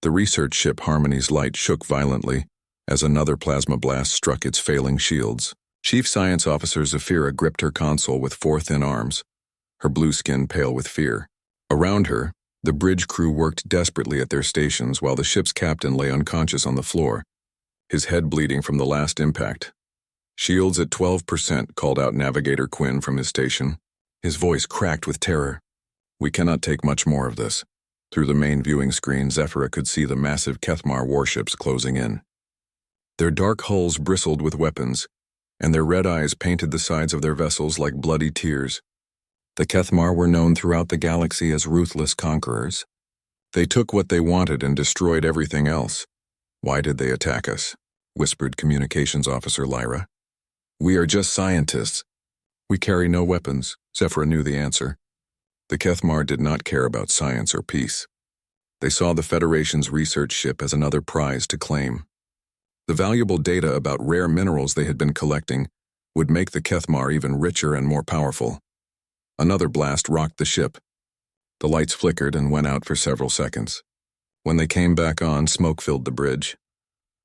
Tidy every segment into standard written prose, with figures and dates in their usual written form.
The research ship Harmony's light shook violently as another plasma blast struck its failing shields. Chief Science Officer Zafira gripped her console with four thin arms, her blue skin pale with fear. Around her, the bridge crew worked desperately at their stations while the ship's captain lay unconscious on the floor, his head bleeding from the last impact. "Shields at 12%, called out Navigator Quinn from his station. His voice cracked with terror. "We cannot take much more of this." Through the main viewing screen, Zephyra could see the massive Kethmar warships closing in. Their dark hulls bristled with weapons, and their red eyes painted the sides of their vessels like bloody tears. The Kethmar were known throughout the galaxy as ruthless conquerors. They took what they wanted and destroyed everything else. "Why did they attack us?" whispered Communications Officer Lyra. "We are just scientists. We carry no weapons." Zephyra knew the answer. The Kethmar did not care about science or peace. They saw the Federation's research ship as another prize to claim. The valuable data about rare minerals they had been collecting would make the Kethmar even richer and more powerful. Another blast rocked the ship. The lights flickered and went out for several seconds. When they came back on, smoke filled the bridge.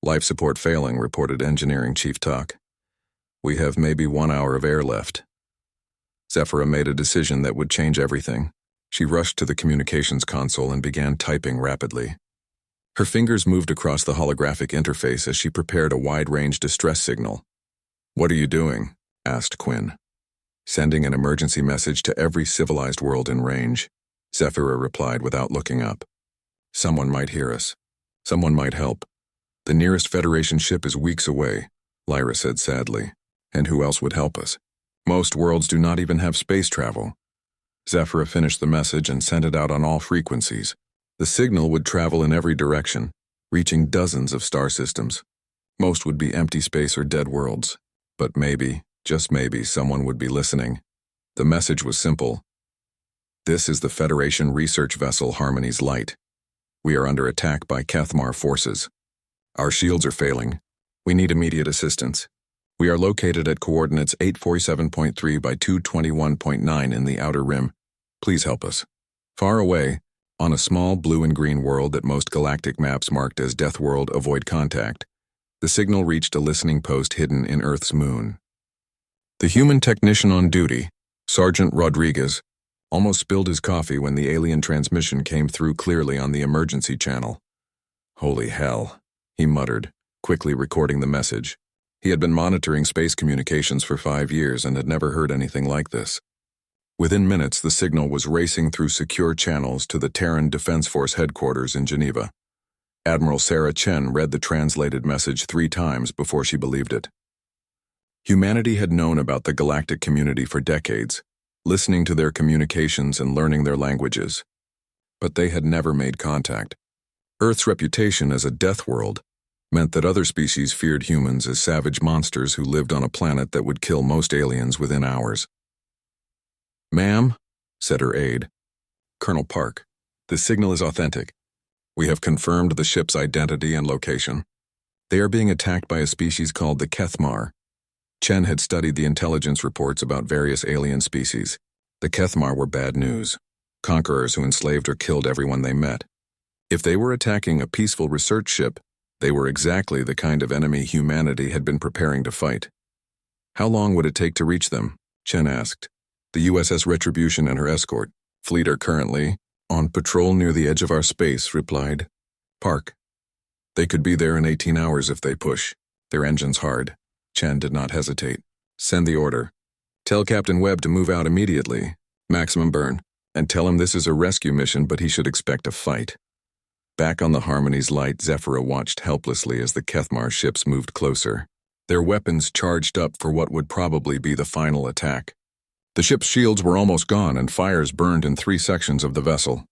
"Life support failing," reported Engineering Chief Tak. "We have maybe 1 hour of air left." Zephyra made a decision that would change everything. She rushed to the communications console and began typing rapidly. Her fingers moved across the holographic interface as she prepared a wide-range distress signal. "What are you doing?" asked Quinn. "Sending an emergency message to every civilized world in range," Zephyra replied without looking up. "Someone might hear us. Someone might help. The nearest Federation ship is weeks away," Lyra said sadly. "And who else would help us? Most worlds do not even have space travel." Zephyra finished the message and sent it out on all frequencies. The signal would travel in every direction, reaching dozens of star systems. Most would be empty space or dead worlds. But maybe, just maybe, someone would be listening. The message was simple. "This is the Federation research vessel Harmony's Light. We are under attack by Kethmar forces. Our shields are failing. We need immediate assistance. We are located at coordinates 847.3 by 221.9 in the Outer Rim. Please help us." Far away, on a small blue and green world that most galactic maps marked as Death World Avoid Contact, the signal reached a listening post hidden in Earth's moon. The human technician on duty, Sergeant Rodriguez, almost spilled his coffee when the alien transmission came through clearly on the emergency channel. "Holy hell," he muttered, quickly recording the message. He had been monitoring space communications for 5 years and had never heard anything like this. Within minutes, the signal was racing through secure channels to the Terran Defense Force headquarters in Geneva. Admiral Sarah Chen read the translated message 3 times before she believed it. Humanity had known about the galactic community for decades, listening to their communications and learning their languages. But they had never made contact. Earth's reputation as a death world meant that other species feared humans as savage monsters who lived on a planet that would kill most aliens within hours. "Ma'am," said her aide. "Colonel Park, the signal is authentic. We have confirmed the ship's identity and location. They are being attacked by a species called the Kethmar." Chen had studied the intelligence reports about various alien species. The Kethmar were bad news, conquerors who enslaved or killed everyone they met. If they were attacking a peaceful research ship, they were exactly the kind of enemy humanity had been preparing to fight. "How long would it take to reach them?" Chen asked. "The USS Retribution and her escort fleet are currently on patrol near the edge of our space," replied Park. "They could be there in 18 hours if they push. Their engine's hard." Chen did not hesitate. "Send the order. Tell Captain Webb to move out immediately. Maximum burn. And tell him this is a rescue mission, but he should expect a fight." Back on the Harmony's Light, Zephyra watched helplessly as the Kethmar ships moved closer, their weapons charged up for what would probably be the final attack. The ship's shields were almost gone and fires burned in 3 sections of the vessel.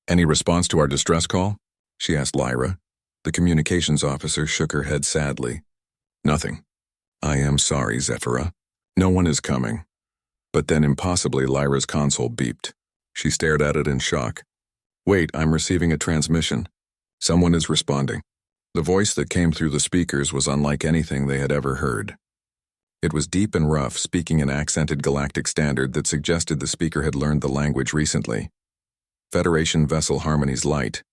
"Any response to our distress call?" she asked Lyra. The communications officer shook her head sadly. "Nothing." "I am sorry, Zephyra. No one is coming." But then impossibly Lyra's console beeped. She stared at it in shock. "Wait, I'm receiving a transmission. Someone is responding." The voice that came through the speakers was unlike anything they had ever heard. It was deep and rough, speaking an accented galactic standard that suggested the speaker had learned the language recently. "Federation vessel Harmony's Light.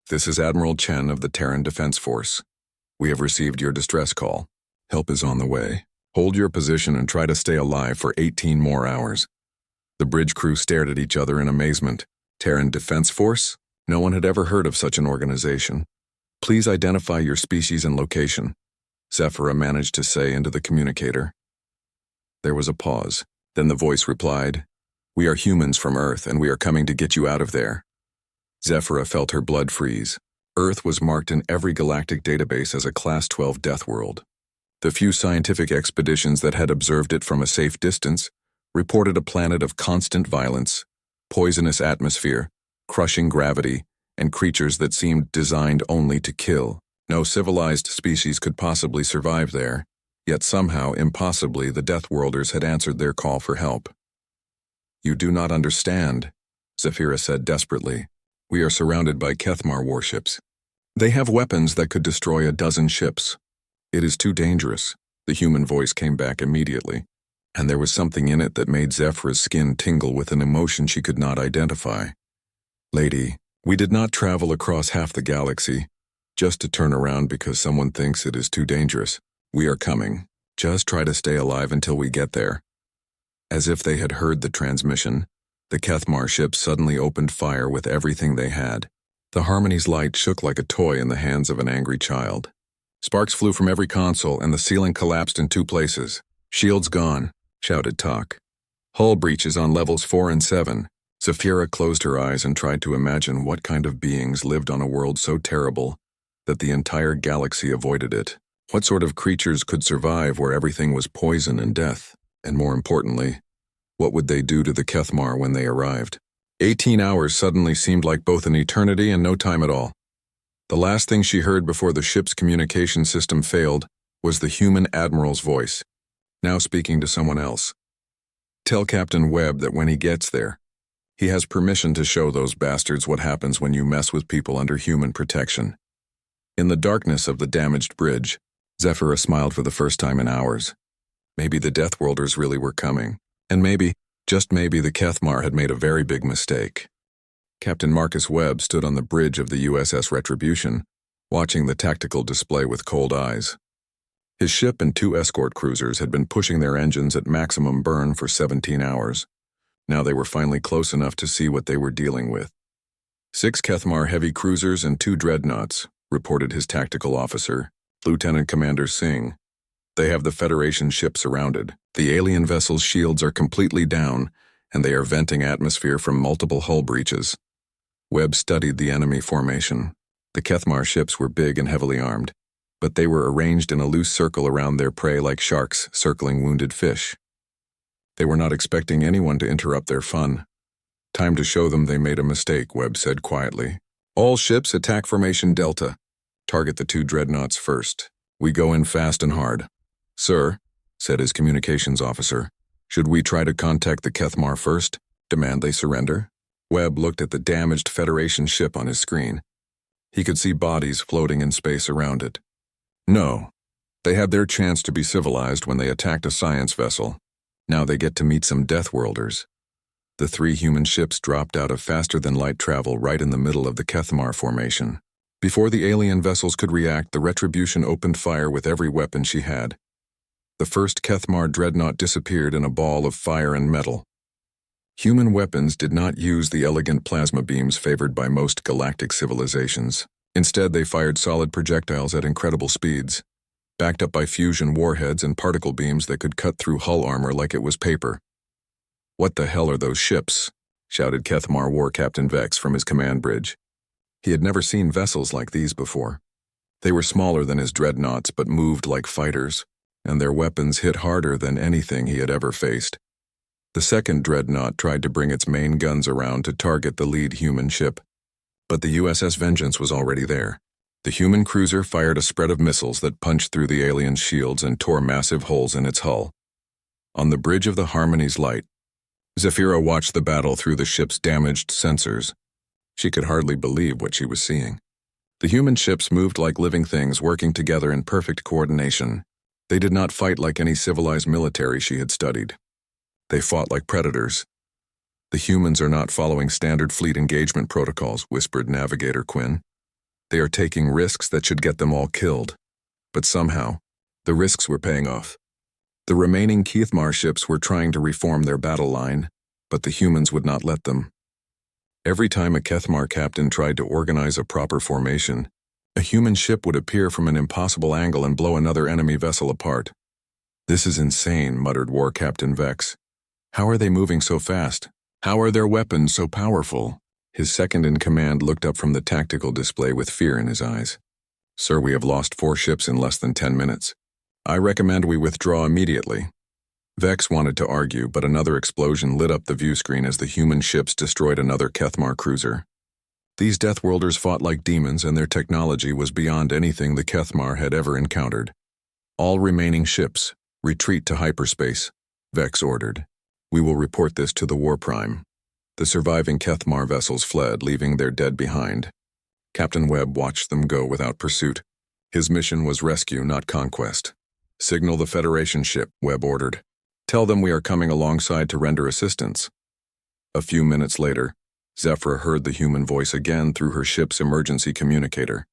This is Admiral Chen of the Terran Defense Force. We have received your distress call. Help is on the way. Hold your position and try to stay alive for 18 more hours. The bridge crew stared at each other in amazement. Terran Defense Force? No one had ever heard of such an organization. Please identify your species and location, Zephyra managed to say into the communicator. There was a pause. Then the voice replied, "We are humans from Earth, and we are coming to get you out of there." Zephyra felt her blood freeze. Earth was marked in every galactic database as a Class 12 death world. The few scientific expeditions that had observed it from a safe distance reported a planet of constant violence, poisonous atmosphere, crushing gravity, and creatures that seemed designed only to kill. No civilized species could possibly survive there, yet somehow, impossibly, the Deathworlders had answered their call for help. "You do not understand," Zephyra said desperately. "We are surrounded by Kethmar warships. They have weapons that could destroy a dozen ships. It is too dangerous." The human voice came back immediately, and there was something in it that made Zephyra's skin tingle with an emotion she could not identify. "Lady, we did not travel across half the galaxy just to turn around because someone thinks it is too dangerous. We are coming. Just try to stay alive until we get there." As if they had heard the transmission, the Kethmar ships suddenly opened fire with everything they had. The Harmony's light shook like a toy in the hands of an angry child. Sparks flew from every console and the ceiling collapsed in 2 places. "Shields gone," shouted Talk. "Hull breaches on levels 4 and 7. Zephyra closed her eyes and tried to imagine what kind of beings lived on a world so terrible that the entire galaxy avoided it. What sort of creatures could survive where everything was poison and death? And more importantly, what would they do to the Kethmar when they arrived? 18 hours suddenly seemed like both an eternity and no time at all. The last thing she heard before the ship's communication system failed was the human admiral's voice, now speaking to someone else. "Tell Captain Webb that when he gets there, he has permission to show those bastards what happens when you mess with people under human protection." In the darkness of the damaged bridge, Zephyra smiled for the first time in hours. Maybe the Deathworlders really were coming, and maybe, just maybe, the Kethmar had made a very big mistake. Captain Marcus Webb stood on the bridge of the USS Retribution, watching the tactical display with cold eyes. His ship and 2 escort cruisers had been pushing their engines at maximum burn for 17 hours. Now they were finally close enough to see what they were dealing with. 6 Kethmar heavy cruisers and 2 dreadnoughts, reported his tactical officer, Lieutenant Commander Singh. They have the Federation ship surrounded. The alien vessel's shields are completely down, and they are venting atmosphere from multiple hull breaches. Webb studied the enemy formation. The Kethmar ships were big and heavily armed, but they were arranged in a loose circle around their prey like sharks circling wounded fish. They were not expecting anyone to interrupt their fun. "Time to show them they made a mistake," Webb said quietly. "All ships attack formation Delta. Target the 2 dreadnoughts first. We go in fast and hard." "Sir," said his communications officer, "should we try to contact the Kethmar first? Demand they surrender?" Webb looked at the damaged Federation ship on his screen. He could see bodies floating in space around it. "No. They had their chance to be civilized when they attacked a science vessel. Now they get to meet some Deathworlders." The 3 human ships dropped out of faster-than-light travel right in the middle of the Kethmar formation. Before the alien vessels could react, the Retribution opened fire with every weapon she had. The first Kethmar dreadnought disappeared in a ball of fire and metal. Human weapons did not use the elegant plasma beams favored by most galactic civilizations. Instead, they fired solid projectiles at incredible speeds, backed up by fusion warheads and particle beams that could cut through hull armor like it was paper. "What the hell are those ships?" shouted Kethmar War Captain Vex from his command bridge. He had never seen vessels like these before. They were smaller than his dreadnoughts but moved like fighters, and their weapons hit harder than anything he had ever faced. The second dreadnought tried to bring its main guns around to target the lead human ship, but the USS Vengeance was already there. The human cruiser fired a spread of missiles that punched through the alien's shields and tore massive holes in its hull. On the bridge of the Harmony's light, Zephyra watched the battle through the ship's damaged sensors. She could hardly believe what she was seeing. The human ships moved like living things working together in perfect coordination. They did not fight like any civilized military she had studied. They fought like predators. "The humans are not following standard fleet engagement protocols," whispered Navigator Quinn. They are taking risks that should get them all killed. But somehow, the risks were paying off. The remaining Kethmar ships were trying to reform their battle line, but the humans would not let them. Every time a Kethmar captain tried to organize a proper formation, a human ship would appear from an impossible angle and blow another enemy vessel apart. "This is insane," muttered War Captain Vex. "How are they moving so fast? How are their weapons so powerful?" His second-in-command looked up from the tactical display with fear in his eyes. "Sir, we have lost 4 ships in less than 10 minutes. I recommend we withdraw immediately." Vex wanted to argue, but another explosion lit up the view screen as the human ships destroyed another Kethmar cruiser. These Deathworlders fought like demons, and their technology was beyond anything the Kethmar had ever encountered. "All remaining ships, retreat to hyperspace," Vex ordered. "We will report this to the War Prime." The surviving Kethmar vessels fled, leaving their dead behind. Captain Webb watched them go without pursuit. His mission was rescue, not conquest. "Signal the Federation ship," Webb ordered. "Tell them we are coming alongside to render assistance." A few minutes later, Zephyra heard the human voice again through her ship's emergency communicator.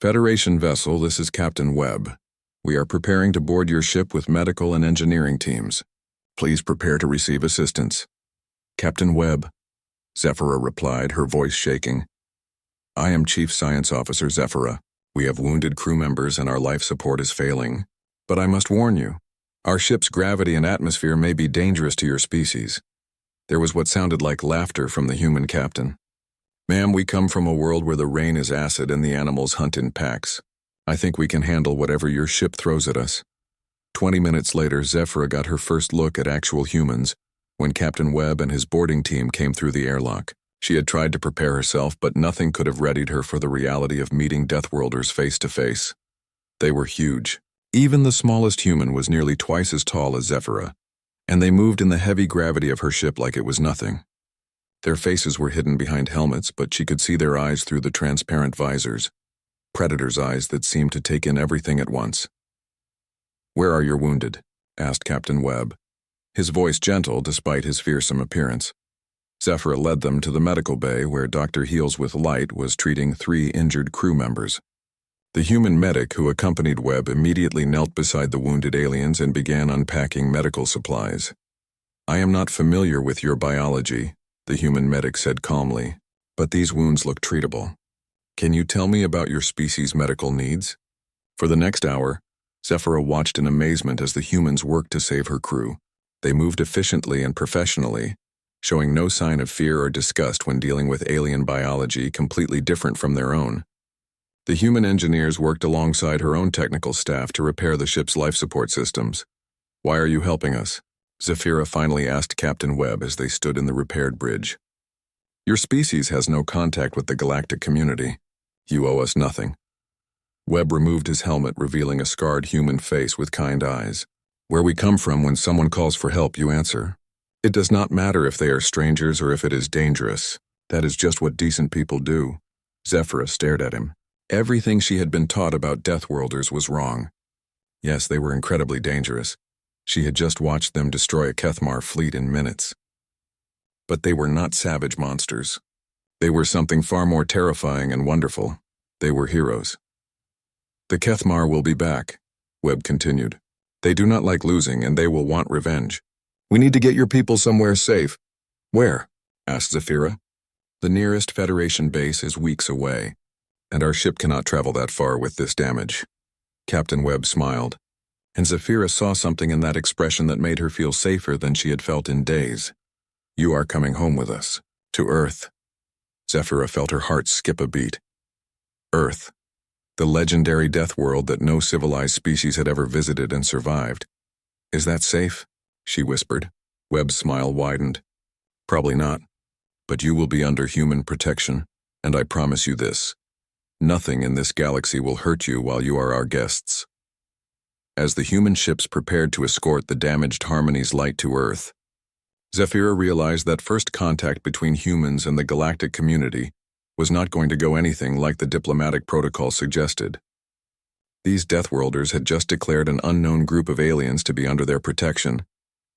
"Federation vessel, this is Captain Webb. We are preparing to board your ship with medical and engineering teams. Please prepare to receive assistance." "Captain Webb," Zephyra replied, her voice shaking. "I am Chief Science Officer Zephyra. We have wounded crew members and our life support is failing. But I must warn you, our ship's gravity and atmosphere may be dangerous to your species." There was what sounded like laughter from the human captain. "Ma'am, we come from a world where the rain is acid and the animals hunt in packs. I think we can handle whatever your ship throws at us." 20 minutes later, Zephyra got her first look at actual humans when Captain Webb and his boarding team came through the airlock. She had tried to prepare herself, but nothing could have readied her for the reality of meeting Deathworlders face to face. They were huge. Even the smallest human was nearly twice as tall as Zephyra, and they moved in the heavy gravity of her ship like it was nothing. Their faces were hidden behind helmets, but she could see their eyes through the transparent visors, predators' eyes that seemed to take in everything at once. "Where are your wounded?" asked Captain Webb, his voice gentle despite his fearsome appearance. Zephyra led them to the medical bay where Dr. Heals with Light was treating 3 injured crew members. The human medic who accompanied Webb immediately knelt beside the wounded aliens and began unpacking medical supplies. "I am not familiar with your biology," the human medic said calmly, "but these wounds look treatable. Can you tell me about your species' medical needs?" For the next hour, Zephyra watched in amazement as the humans worked to save her crew. They moved efficiently and professionally, showing no sign of fear or disgust when dealing with alien biology completely different from their own. The human engineers worked alongside her own technical staff to repair the ship's life support systems. "Why are you helping us?" Zephyra finally asked Captain Webb as they stood in the repaired bridge. "Your species has no contact with the galactic community. You owe us nothing." Webb removed his helmet, revealing a scarred human face with kind eyes. "Where we come from, when someone calls for help, you answer. It does not matter if they are strangers or if it is dangerous. That is just what decent people do." Zephyra stared at him. Everything she had been taught about Deathworlders was wrong. Yes, they were incredibly dangerous. She had just watched them destroy a Kethmar fleet in minutes. But they were not savage monsters. They were something far more terrifying and wonderful. They were heroes. "The Kethmar will be back," Webb continued. "They do not like losing, and they will want revenge. We need to get your people somewhere safe." "Where?" asked Zephyra. "The nearest Federation base is weeks away, and our ship cannot travel that far with this damage." Captain Webb smiled, and Zephyra saw something in that expression that made her feel safer than she had felt in days. "You are coming home with us, to Earth." Zephyra felt her heart skip a beat. Earth, the legendary death world that no civilized species had ever visited and survived. "Is that safe?" she whispered. Webb's smile widened. "Probably not, but you will be under human protection, and I promise you this. Nothing in this galaxy will hurt you while you are our guests." As the human ships prepared to escort the damaged Harmony's light to Earth, Zephyra realized that first contact between humans and the galactic community was not going to go anything like the diplomatic protocol suggested. These Deathworlders had just declared an unknown group of aliens to be under their protection,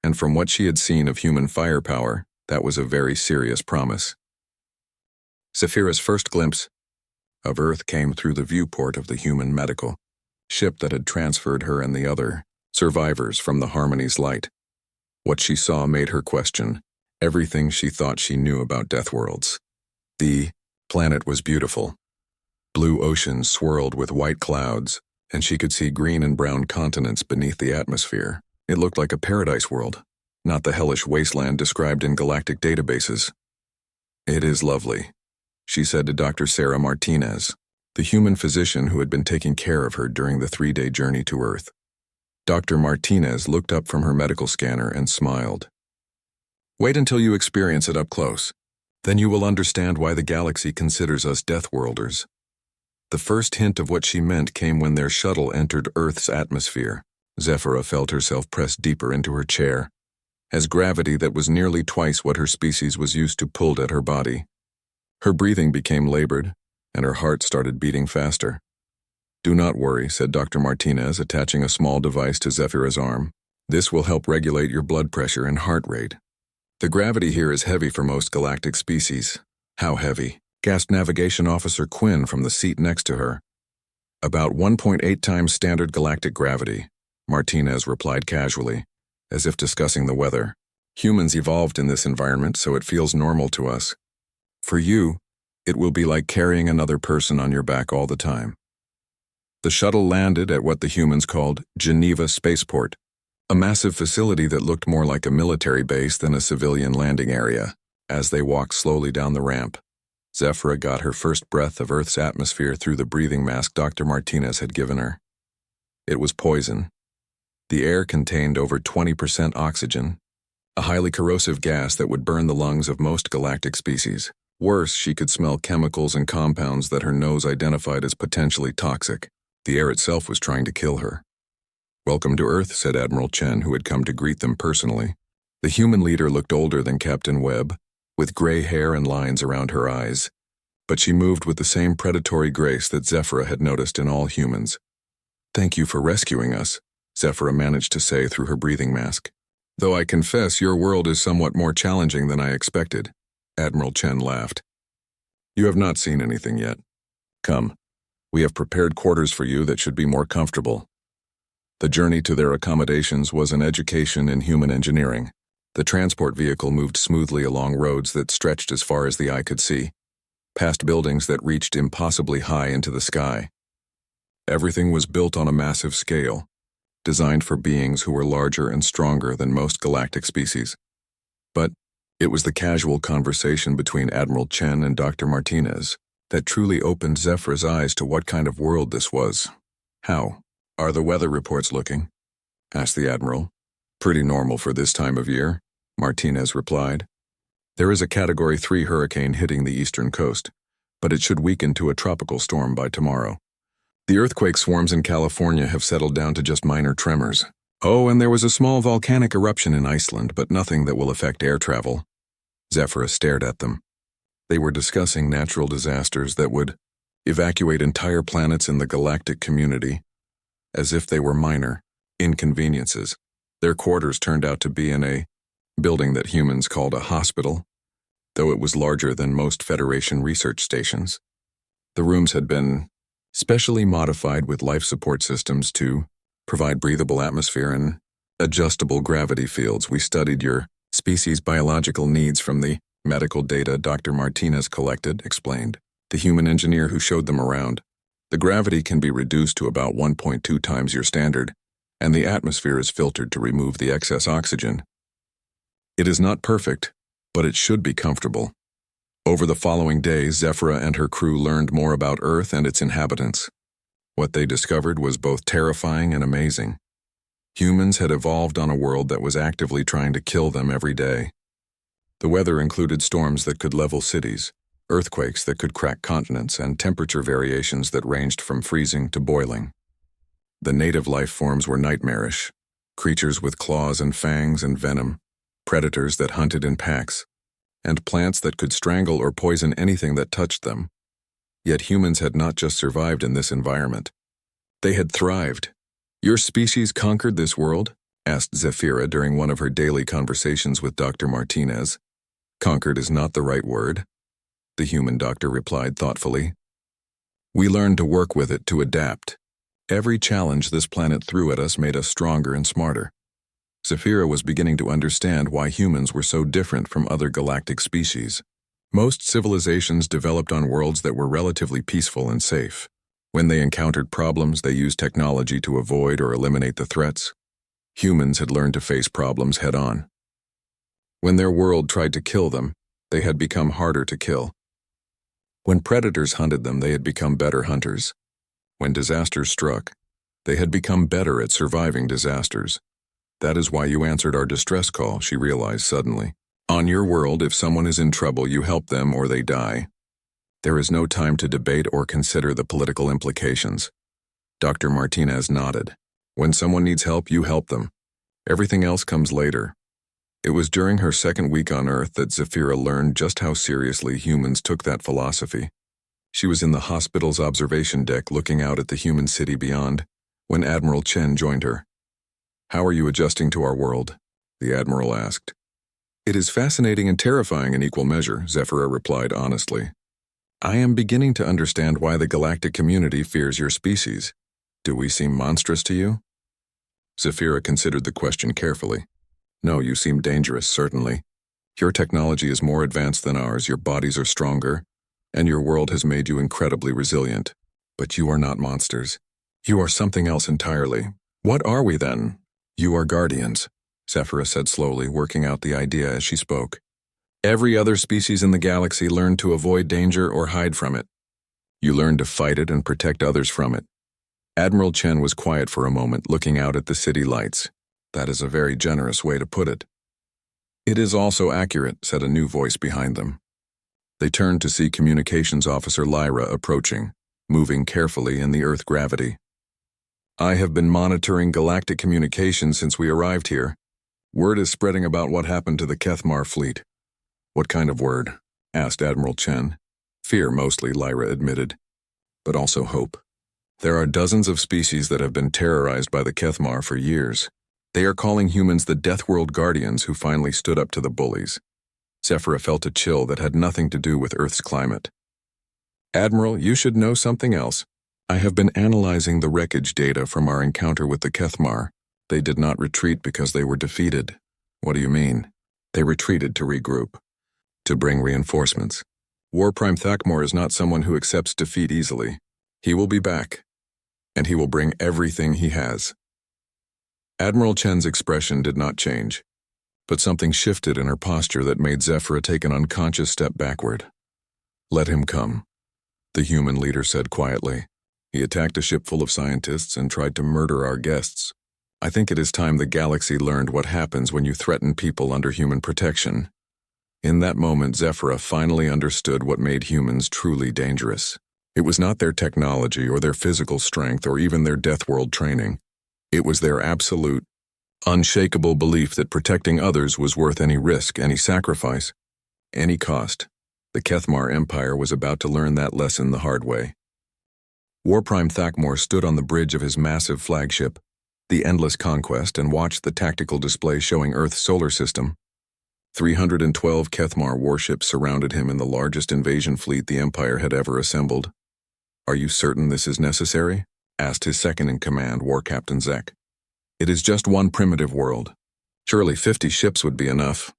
and from what she had seen of human firepower, that was a very serious promise. Zephyra's first glimpse of Earth came through the viewport of the human medical ship that had transferred her and the other survivors from the Harmony's light. What she saw made her question everything she thought she knew about Deathworlds. The planet was beautiful. Blue oceans swirled with white clouds, and she could see green and brown continents beneath the atmosphere. It looked like a paradise world, not the hellish wasteland described in galactic databases. "It is lovely," she said to Dr. Sarah Martinez, the human physician who had been taking care of her during the 3-day journey to Earth. Dr. Martinez looked up from her medical scanner and smiled. "Wait until you experience it up close. Then you will understand why the galaxy considers us Deathworlders." The first hint of what she meant came when their shuttle entered Earth's atmosphere. Zephyra felt herself pressed deeper into her chair, as gravity that was nearly twice what her species was used to pulled at her body. Her breathing became labored, and her heart started beating faster. "Do not worry," said Dr. Martinez, attaching a small device to Zephyra's arm. "This will help regulate your blood pressure and heart rate. The gravity here is heavy for most galactic species." "How heavy?" gasped Navigation Officer Quinn from the seat next to her. "About 1.8 times standard galactic gravity," Martinez replied casually, as if discussing the weather. "Humans evolved in this environment, so it feels normal to us. For you, it will be like carrying another person on your back all the time." The shuttle landed at what the humans called Geneva Spaceport, a massive facility that looked more like a military base than a civilian landing area. As they walked slowly down the ramp, Zephyra got her first breath of Earth's atmosphere through the breathing mask Dr. Martinez had given her. It was poison. The air contained over 20% oxygen, a highly corrosive gas that would burn the lungs of most galactic species. Worse, she could smell chemicals and compounds that her nose identified as potentially toxic. The air itself was trying to kill her. "Welcome to Earth," said Admiral Chen, who had come to greet them personally. The human leader looked older than Captain Webb, with gray hair and lines around her eyes, but she moved with the same predatory grace that Zephyra had noticed in all humans. "Thank you for rescuing us," Zephyra managed to say through her breathing mask. "Though I confess your world is somewhat more challenging than I expected," Admiral Chen laughed. "You have not seen anything yet. Come, we have prepared quarters for you that should be more comfortable." The journey to their accommodations was an education in human engineering. The transport vehicle moved smoothly along roads that stretched as far as the eye could see, past buildings that reached impossibly high into the sky. Everything was built on a massive scale, designed for beings who were larger and stronger than most galactic species. But it was the casual conversation between Admiral Chen and Dr. Martinez that truly opened Zephyra's eyes to what kind of world this was. "How are the weather reports looking?" asked the Admiral. "Pretty normal for this time of year," Martinez replied. "There is a Category 3 hurricane hitting the eastern coast, but it should weaken to a tropical storm by tomorrow. The earthquake swarms in California have settled down to just minor tremors. Oh, and there was a small volcanic eruption in Iceland, but nothing that will affect air travel." Zephyra stared at them. They were discussing natural disasters that would evacuate entire planets in the galactic community, as if they were minor inconveniences. Their quarters turned out to be in a building that humans called a hospital, though it was larger than most Federation research stations. The rooms had been specially modified with life support systems to provide breathable atmosphere and adjustable gravity fields. "We studied your species' biological needs from the medical data Dr. Martinez collected," explained the human engineer who showed them around. "The gravity can be reduced to about 1.2 times your standard, and the atmosphere is filtered to remove the excess oxygen. It is not perfect, but it should be comfortable." Over the following days, Zephyra and her crew learned more about Earth and its inhabitants. What they discovered was both terrifying and amazing. Humans had evolved on a world that was actively trying to kill them every day. The weather included storms that could level cities, earthquakes that could crack continents, and temperature variations that ranged from freezing to boiling. The native life forms were nightmarish, creatures with claws and fangs and venom, predators that hunted in packs, and plants that could strangle or poison anything that touched them. Yet humans had not just survived in this environment. They had thrived. "Your species conquered this world?" asked Zephyra during one of her daily conversations with Dr. Martinez. "Conquered is not the right word," the human doctor replied thoughtfully. We learned to work with it, to adapt. Every challenge this planet threw at us made us stronger and smarter. Zephyra was beginning to understand why humans were so different from other galactic species. Most civilizations developed on worlds that were relatively peaceful and safe. When they encountered problems, they used technology to avoid or eliminate the threats. Humans had learned to face problems head-on. When their world tried to kill them, they had become harder to kill. When predators hunted them, they had become better hunters. When disasters struck, they had become better at surviving disasters. That is why you answered our distress call, she realized suddenly. On your world, if someone is in trouble, you help them or they die. There is no time to debate or consider the political implications. Dr. Martinez nodded. When someone needs help, you help them. Everything else comes later. It was during her second week on Earth that Zephyra learned just how seriously humans took that philosophy. She was in the hospital's observation deck looking out at the human city beyond, when Admiral Chen joined her. "How are you adjusting to our world?" the Admiral asked. "It is fascinating and terrifying in equal measure," Zephyra replied honestly. "I am beginning to understand why the galactic community fears your species. Do we seem monstrous to you?" Zephyra considered the question carefully. "No, you seem dangerous, certainly. Your technology is more advanced than ours, your bodies are stronger, and your world has made you incredibly resilient. But you are not monsters. You are something else entirely. What are we then?" "You are guardians," Zephyra said slowly, working out the idea as she spoke. "Every other species in the galaxy learned to avoid danger or hide from it. You learned to fight it and protect others from it." Admiral Chen was quiet for a moment, looking out at the city lights. "That is a very generous way to put it." "It is also accurate," said a new voice behind them. They turned to see Communications Officer Lyra approaching, moving carefully in the Earth gravity. "I have been monitoring galactic communications since we arrived here. Word is spreading about what happened to the Kethmar fleet." "What kind of word?" asked Admiral Chen. "Fear mostly," Lyra admitted, "but also hope. There are dozens of species that have been terrorized by the Kethmar for years. They are calling humans the Deathworld Guardians who finally stood up to the bullies." Zephyra felt a chill that had nothing to do with Earth's climate. "Admiral, you should know something else. I have been analyzing the wreckage data from our encounter with the Kethmar. They did not retreat because they were defeated." "What do you mean?" "They retreated to regroup, to bring reinforcements. War Prime Thakmor is not someone who accepts defeat easily. He will be back, and he will bring everything he has." Admiral Chen's expression did not change, but something shifted in her posture that made Zephyra take an unconscious step backward. "Let him come," the human leader said quietly. "He attacked a ship full of scientists and tried to murder our guests. I think it is time the galaxy learned what happens when you threaten people under human protection." In that moment, Zephyra finally understood what made humans truly dangerous. It was not their technology or their physical strength or even their Deathworld training. It was their absolute, unshakable belief that protecting others was worth any risk, any sacrifice, any cost. The Kethmar Empire was about to learn that lesson the hard way. War Prime Thakmor stood on the bridge of his massive flagship, the Endless Conquest, and watched the tactical display showing Earth's solar system. 312 Kethmar warships surrounded him in the largest invasion fleet the Empire had ever assembled. "Are you certain this is necessary?" asked his second-in-command, War Captain Zek. "It is just one primitive world. Surely 50 ships would be enough."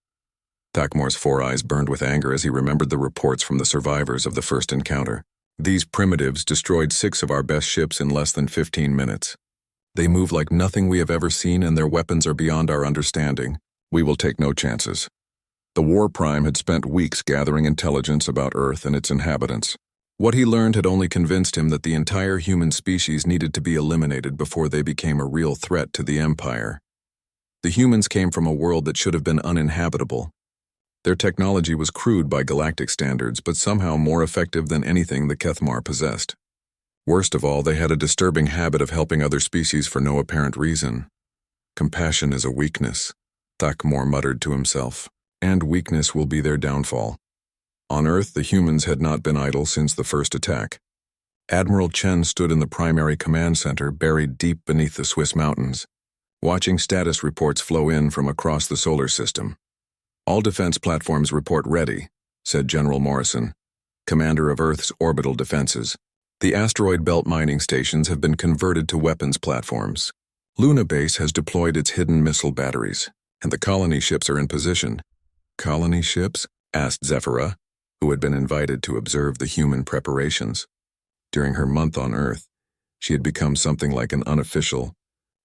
Thakmor's 4 eyes burned with anger as he remembered the reports from the survivors of the first encounter. "These primitives destroyed 6 of our best ships in less than 15 minutes. They move like nothing we have ever seen, and their weapons are beyond our understanding. We will take no chances." The War Prime had spent weeks gathering intelligence about Earth and its inhabitants. What he learned had only convinced him that the entire human species needed to be eliminated before they became a real threat to the Empire. The humans came from a world that should have been uninhabitable. Their technology was crude by galactic standards, but somehow more effective than anything the Kethmar possessed. Worst of all, they had a disturbing habit of helping other species for no apparent reason. "Compassion is a weakness," Thakmor muttered to himself, "and weakness will be their downfall." On Earth, the humans had not been idle since the first attack. Admiral Chen stood in the primary command center, buried deep beneath the Swiss mountains, watching status reports flow in from across the solar system. "All defense platforms report ready," said General Morrison, commander of Earth's orbital defenses. The asteroid belt mining stations have been converted to weapons platforms. Luna Base has deployed its hidden missile batteries, and the colony ships are in position. Colony ships? Asked Zephyra, who had been invited to observe the human preparations. During her month on Earth, she had become something like an unofficial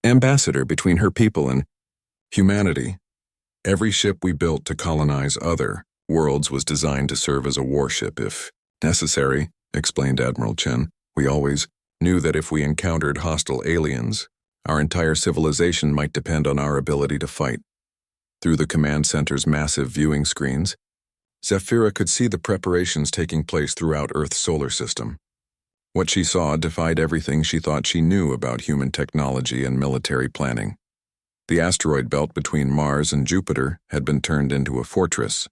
ambassador between her people and humanity. Every ship we built to colonize other worlds was designed to serve as a warship if necessary, explained Admiral Chen. We always knew that if we encountered hostile aliens, our entire civilization might depend on our ability to fight. Through the command center's massive viewing screens, Zephyra could see the preparations taking place throughout Earth's solar system. What she saw defied everything she thought she knew about human technology and military planning. The asteroid belt between Mars and Jupiter had been turned into a fortress.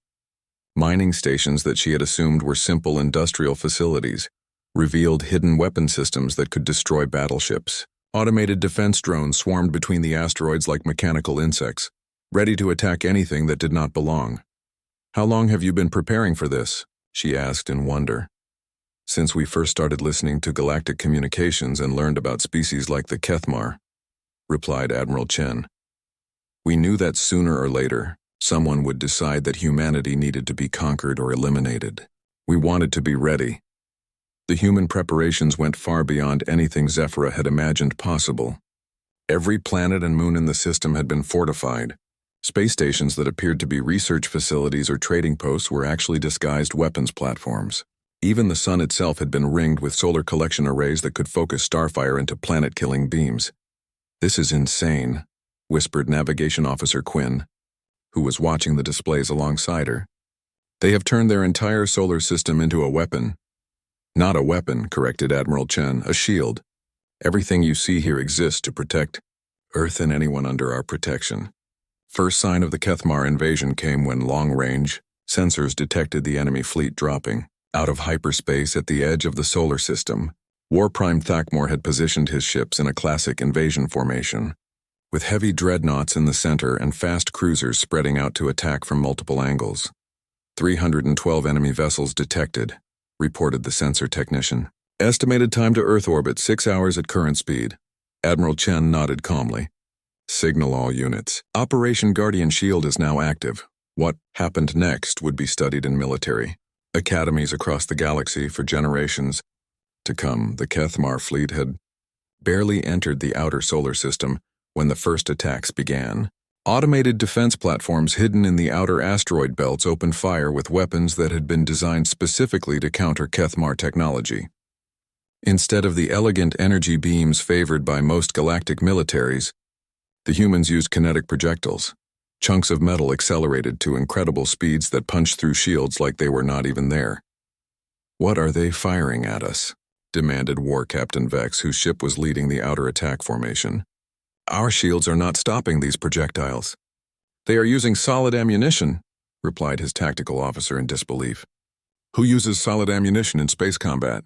Mining stations that she had assumed were simple industrial facilities revealed hidden weapon systems that could destroy battleships. Automated defense drones swarmed between the asteroids like mechanical insects, ready to attack anything that did not belong. "How long have you been preparing for this?" she asked in wonder. "Since we first started listening to galactic communications and learned about species like the Kethmar," replied Admiral Chen. "We knew that sooner or later, someone would decide that humanity needed to be conquered or eliminated. We wanted to be ready." The human preparations went far beyond anything Zephyra had imagined possible. Every planet and moon in the system had been fortified. Space stations that appeared to be research facilities or trading posts were actually disguised weapons platforms. Even the sun itself had been ringed with solar collection arrays that could focus starfire into planet-killing beams. "This is insane," whispered Navigation Officer Quinn, who was watching the displays alongside her. "They have turned their entire solar system into a weapon." "Not a weapon," corrected Admiral Chen, "a shield. Everything you see here exists to protect Earth and anyone under our protection." First sign of the Kethmar invasion came when long-range sensors detected the enemy fleet dropping out of hyperspace at the edge of the solar system. War Prime Thakmor had positioned his ships in a classic invasion formation, with heavy dreadnoughts in the center and fast cruisers spreading out to attack from multiple angles. 312 enemy vessels detected, reported the sensor technician. Estimated time to Earth orbit 6 hours at current speed. Admiral Chen nodded calmly. Signal all units. Operation Guardian Shield is now active. What happened next would be studied in military academies across the galaxy for generations to come. The Kethmar fleet had barely entered the outer solar system when the first attacks began. Automated defense platforms hidden in the outer asteroid belts opened fire with weapons that had been designed specifically to counter Kethmar technology. Instead of the elegant energy beams favored by most galactic militaries, the humans used kinetic projectiles. Chunks of metal accelerated to incredible speeds that punched through shields like they were not even there. "What are they firing at us?" demanded War Captain Vex, whose ship was leading the outer attack formation. "Our shields are not stopping these projectiles." "They are using solid ammunition," replied his tactical officer in disbelief. "Who uses solid ammunition in space combat?"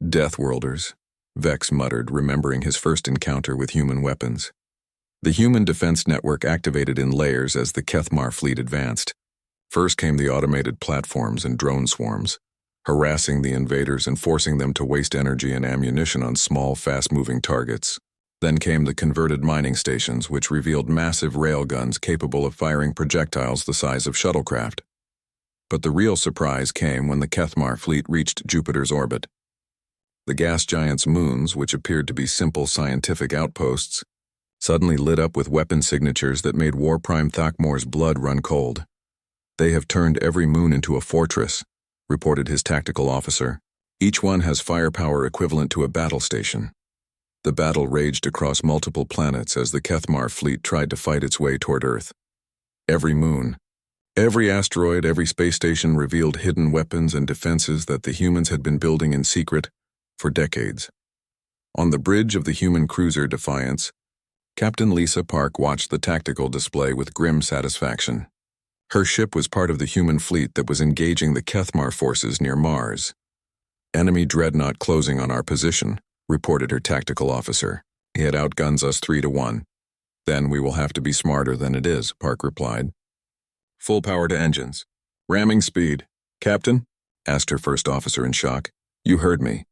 "Deathworlders," Vex muttered, remembering his first encounter with human weapons. The human defense network activated in layers as the Kethmar fleet advanced. First came the automated platforms and drone swarms, harassing the invaders and forcing them to waste energy and ammunition on small, fast-moving targets. Then came the converted mining stations, which revealed massive railguns capable of firing projectiles the size of shuttlecraft. But the real surprise came when the Kethmar fleet reached Jupiter's orbit. The gas giant's moons, which appeared to be simple scientific outposts, suddenly lit up with weapon signatures that made War Prime Thakmor's blood run cold. "They have turned every moon into a fortress," reported his tactical officer. "Each one has firepower equivalent to a battle station." The battle raged across multiple planets as the Kethmar fleet tried to fight its way toward Earth. Every moon, every asteroid, every space station revealed hidden weapons and defenses that the humans had been building in secret for decades. On the bridge of the human cruiser Defiance, Captain Lisa Park watched the tactical display with grim satisfaction. Her ship was part of the human fleet that was engaging the Kethmar forces near Mars. "Enemy dreadnought closing on our position," reported her tactical officer. "He had outguns us 3-1. "Then we will have to be smarter than it is," Park replied. "Full power to engines. Ramming speed." "Captain?" asked her first officer in shock. "You heard me.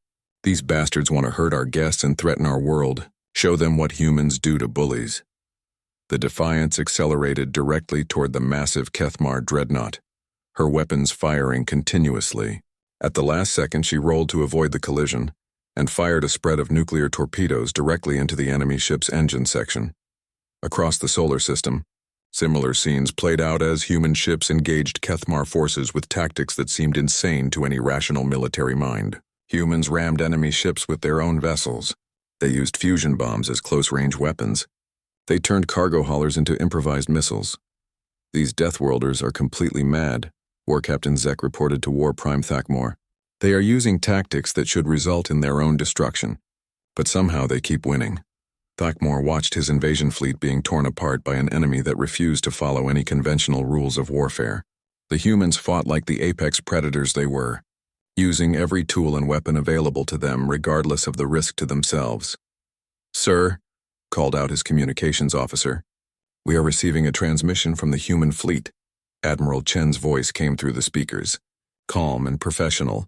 These bastards want to hurt our guests and threaten our world. Show them what humans do to bullies. The Defiance accelerated directly toward the massive Kethmar dreadnought, her weapons firing continuously. At the last second, she rolled to avoid the collision and fired a spread of nuclear torpedoes directly into the enemy ship's engine section. Across the solar system, similar scenes played out as human ships engaged Kethmar forces with tactics that seemed insane to any rational military mind. Humans rammed enemy ships with their own vessels. They used fusion bombs as close-range weapons. They turned cargo haulers into improvised missiles. These Deathworlders are completely mad, War Captain Zek reported to War Prime Thakmor. They are using tactics that should result in their own destruction, but somehow they keep winning. Thakmor watched his invasion fleet being torn apart by an enemy that refused to follow any conventional rules of warfare. The humans fought like the apex predators they were, using every tool and weapon available to them regardless of the risk to themselves. "Sir," called out his communications officer, "we are receiving a transmission from the human fleet." Admiral Chen's voice came through the speakers, calm and professional,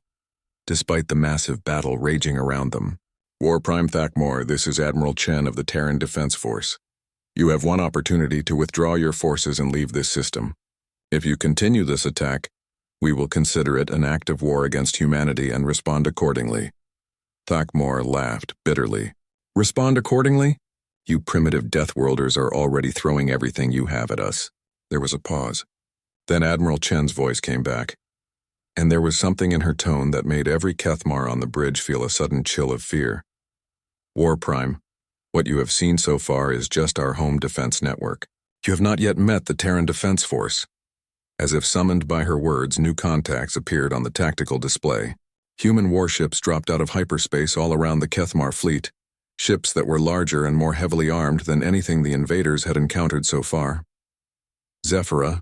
despite the massive battle raging around them. "War Prime Thakmor, this is Admiral Chen of the Terran Defense Force. You have one opportunity to withdraw your forces and leave this system. If you continue this attack, we will consider it an act of war against humanity and respond accordingly." Thakmor laughed bitterly. "Respond accordingly? You primitive Deathworlders are already throwing everything you have at us." There was a pause. Then Admiral Chen's voice came back, and there was something in her tone that made every Kethmar on the bridge feel a sudden chill of fear. "War Prime, what you have seen so far is just our home defense network. You have not yet met the Terran Defense Force." As if summoned by her words, new contacts appeared on the tactical display. Human warships dropped out of hyperspace all around the Kethmar fleet, ships that were larger and more heavily armed than anything the invaders had encountered so far. Zephyra,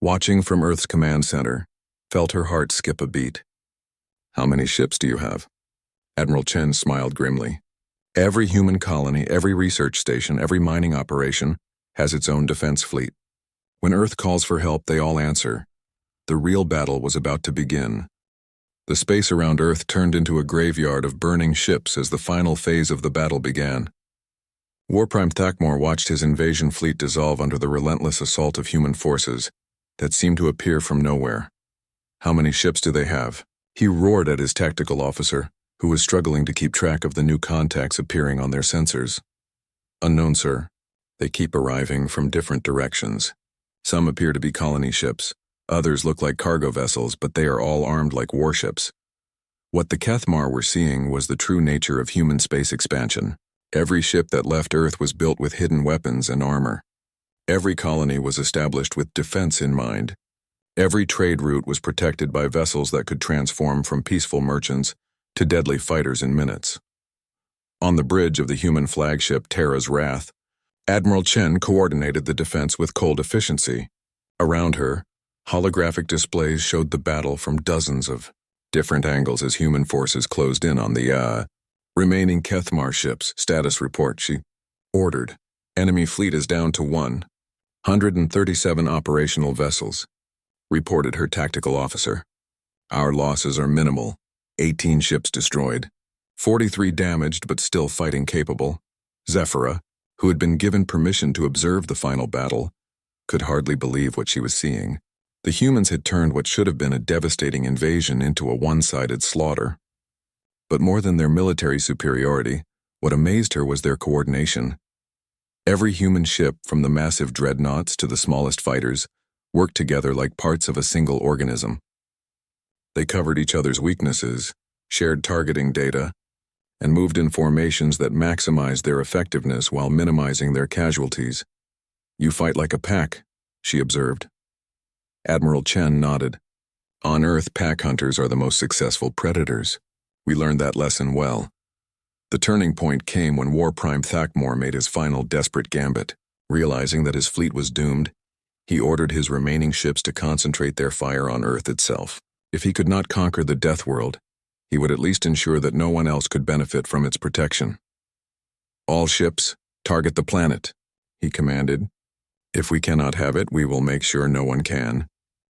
watching from Earth's command center, felt her heart skip a beat. "How many ships do you have?" Admiral Chen smiled grimly. "Every human colony, every research station, every mining operation has its own defense fleet. When Earth calls for help, they all answer. The real battle was about to begin." The space around Earth turned into a graveyard of burning ships as the final phase of the battle began. War Prime Thakmor watched his invasion fleet dissolve under the relentless assault of human forces that seemed to appear from nowhere. "How many ships do they have?" He roared at his tactical officer, who was struggling to keep track of the new contacts appearing on their sensors. "Unknown, sir. They keep arriving from different directions. Some appear to be colony ships, others look like cargo vessels, but they are all armed like warships." What the Kethmar were seeing was the true nature of human space expansion. Every ship that left Earth was built with hidden weapons and armor. Every colony was established with defense in mind. Every trade route was protected by vessels that could transform from peaceful merchants to deadly fighters in minutes. On the bridge of the human flagship Terra's Wrath, Admiral Chen coordinated the defense with cold efficiency. Around her, holographic displays showed the battle from dozens of different angles as human forces closed in on the remaining Kethmar ships. "Status report," she ordered. "Enemy fleet is down to 137 operational vessels," reported her tactical officer. "Our losses are minimal. 18 ships destroyed, 43 damaged but still fighting capable." Zephyra, who had been given permission to observe the final battle, could hardly believe what she was seeing. The humans had turned what should have been a devastating invasion into a one-sided slaughter. But more than their military superiority, what amazed her was their coordination. Every human ship, from the massive dreadnoughts to the smallest fighters, worked together like parts of a single organism. They covered each other's weaknesses, shared targeting data, and moved in formations that maximized their effectiveness while minimizing their casualties. "You fight like a pack," she observed. Admiral Chen nodded. "On Earth, pack hunters are the most successful predators. We learned that lesson well." The turning point came when War Prime Thakmor made his final desperate gambit. Realizing that his fleet was doomed, he ordered his remaining ships to concentrate their fire on Earth itself. If he could not conquer the Death World, he would at least ensure that no one else could benefit from its protection. "All ships, target the planet," he commanded. "If we cannot have it, we will make sure no one can."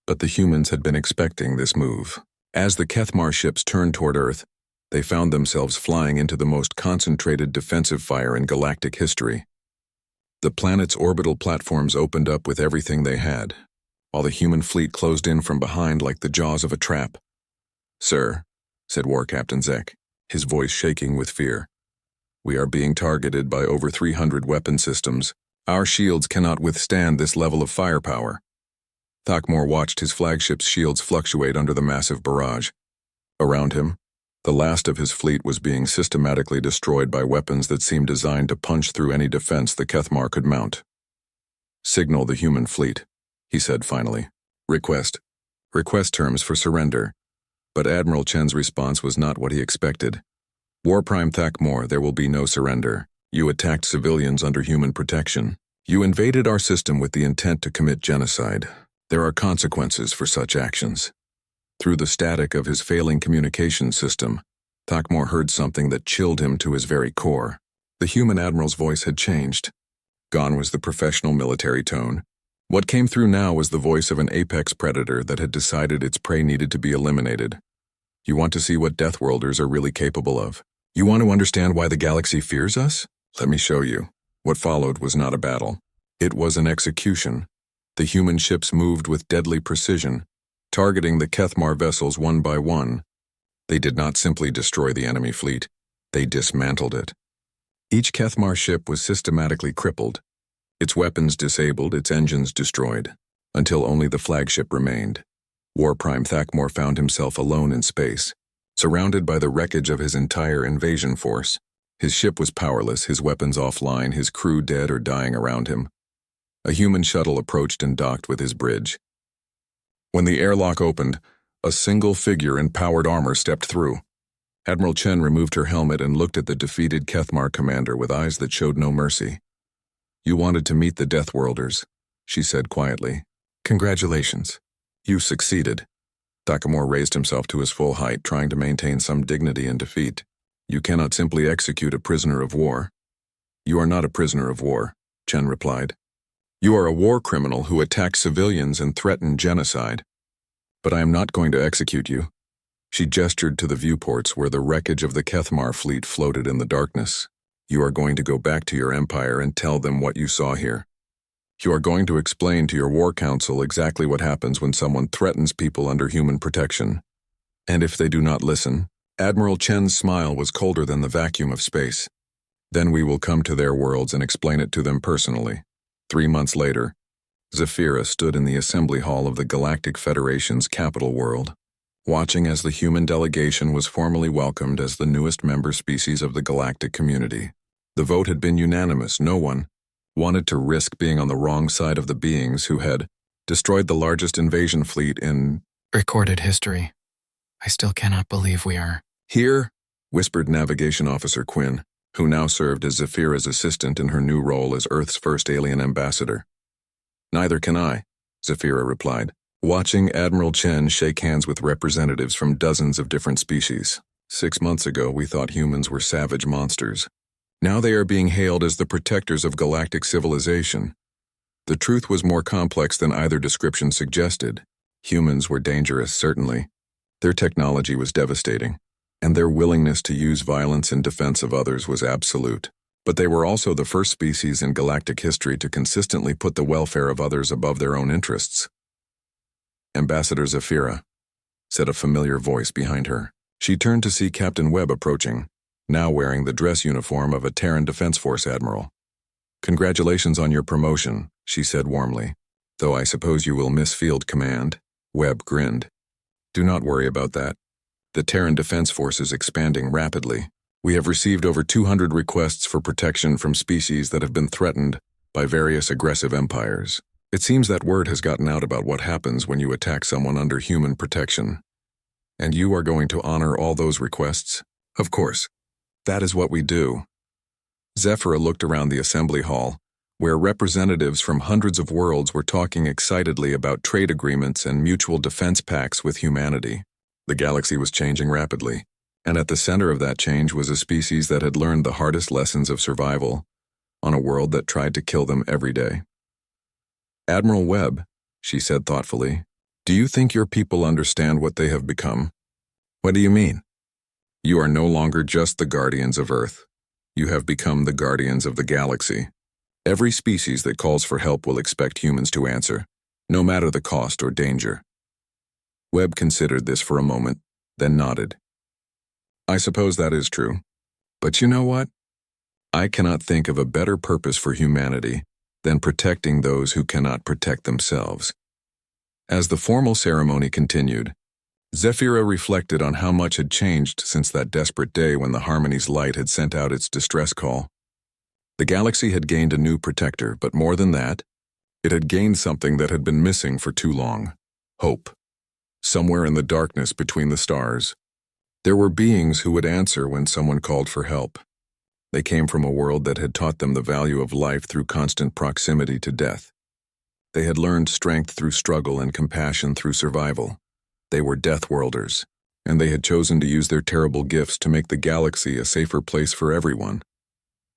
But the humans had been expecting this move. As the Kethmar ships turned toward Earth, They found themselves flying into the most concentrated defensive fire in galactic history. The planet's orbital platforms opened up with everything they had, while the human fleet closed in from behind like the jaws of a trap. "Sir," said War Captain Zek, his voice shaking with fear, "we are being targeted by over 300 weapon systems. Our shields cannot withstand this level of firepower." Thakmor watched his flagship's shields fluctuate under the massive barrage. Around him, the last of his fleet was being systematically destroyed by weapons that seemed designed to punch through any defense the Kethmar could mount. "Signal the human fleet," he said finally. Request terms for surrender." But Admiral Chen's response was not what he expected. "War Prime Thakmor, there will be no surrender. You attacked civilians under human protection. You invaded our system with the intent to commit genocide. There are consequences for such actions." Through the static of his failing communication system, Thakmor heard something that chilled him to his very core. The human admiral's voice had changed. Gone was the professional military tone. What came through now was the voice of an apex predator that had decided its prey needed to be eliminated. "You want to see what Deathworlders are really capable of? You want to understand why the galaxy fears us? Let me show you." What followed was not a battle. It was an execution. The human ships moved with deadly precision, targeting the Kethmar vessels one by one. They did not simply destroy the enemy fleet, they dismantled it. Each Kethmar ship was systematically crippled, its weapons disabled, its engines destroyed, until only the flagship remained. War Prime Thakmor found himself alone in space, surrounded by the wreckage of his entire invasion force. His ship was powerless, his weapons offline, his crew dead or dying around him. A human shuttle approached and docked with his bridge. When the airlock opened, a single figure in powered armor stepped through. Admiral Chen removed her helmet and looked at the defeated Kethmar commander with eyes that showed no mercy. "You wanted to meet the Deathworlders," she said quietly. "Congratulations. You succeeded." Thakmor raised himself to his full height, trying to maintain some dignity in defeat. "You cannot simply execute a prisoner of war." "You are not a prisoner of war," Chen replied. "You are a war criminal who attacked civilians and threatened genocide. But I am not going to execute you." She gestured to the viewports where the wreckage of the Kethmar fleet floated in the darkness. "You are going to go back to your empire and tell them what you saw here. You are going to explain to your war council exactly what happens when someone threatens people under human protection. And if they do not listen," Admiral Chen's smile was colder than the vacuum of space, "then we will come to their worlds and explain it to them personally." 3 months later, Zephyra stood in the assembly hall of the Galactic Federation's capital world, watching as the human delegation was formally welcomed as the newest member species of the galactic community. The vote had been unanimous. No one wanted to risk being on the wrong side of the beings who had destroyed the largest invasion fleet in recorded history. I still cannot believe we are here, whispered Navigation Officer Quinn, who now served as Zephyra's assistant in her new role as Earth's first alien ambassador. "Neither can I," Zephyra replied, watching Admiral Chen shake hands with representatives from dozens of different species. 6 months ago, we thought humans were savage monsters. Now they are being hailed as the protectors of galactic civilization. The truth was more complex than either description suggested. Humans were dangerous, certainly. Their technology was devastating, and their willingness to use violence in defense of others was absolute. But they were also the first species in galactic history to consistently put the welfare of others above their own interests. "Ambassador Zephyra," said a familiar voice behind her. She turned to see Captain Webb approaching, now wearing the dress uniform of a Terran Defense Force admiral. "Congratulations on your promotion," she said warmly. "Though I suppose you will miss field command." Webb grinned. "Do not worry about that. The Terran Defense Force is expanding rapidly. We have received over 200 requests for protection from species that have been threatened by various aggressive empires. It seems that word has gotten out about what happens when you attack someone under human protection. And you are going to honor all those requests?" "Of course. That is what we do." Zephyra looked around the assembly hall, where representatives from hundreds of worlds were talking excitedly about trade agreements and mutual defense pacts with humanity. The galaxy was changing rapidly, and at the center of that change was a species that had learned the hardest lessons of survival on a world that tried to kill them every day. "Admiral Webb," she said thoughtfully, "do you think your people understand what they have become?" "What do you mean?" You are no longer just the guardians of Earth. You have become the guardians of the galaxy. Every species that calls for help will expect humans to answer, no matter the cost or danger. Webb considered this for a moment, then nodded. I suppose that is true. But you know what? I cannot think of a better purpose for humanity than protecting those who cannot protect themselves. As the formal ceremony continued, Zephyra reflected on how much had changed since that desperate day when the Harmony's light had sent out its distress call. The galaxy had gained a new protector, but more than that, it had gained something that had been missing for too long: hope. Somewhere in the darkness between the stars, there were beings who would answer when someone called for help. They came from a world that had taught them the value of life through constant proximity to death. They had learned strength through struggle and compassion through survival. They were Deathworlders, and they had chosen to use their terrible gifts to make the galaxy a safer place for everyone.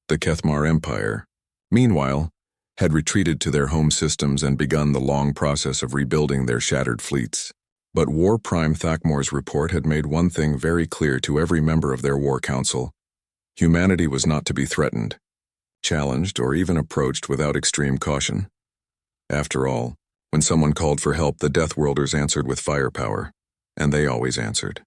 The Kethmar Empire, meanwhile, had retreated to their home systems and begun the long process of rebuilding their shattered fleets. But War Prime Thakmor's report had made one thing very clear to every member of their war council: humanity was not to be threatened, challenged, or even approached without extreme caution. After all, when someone called for help, the Deathworlders answered with firepower, and they always answered.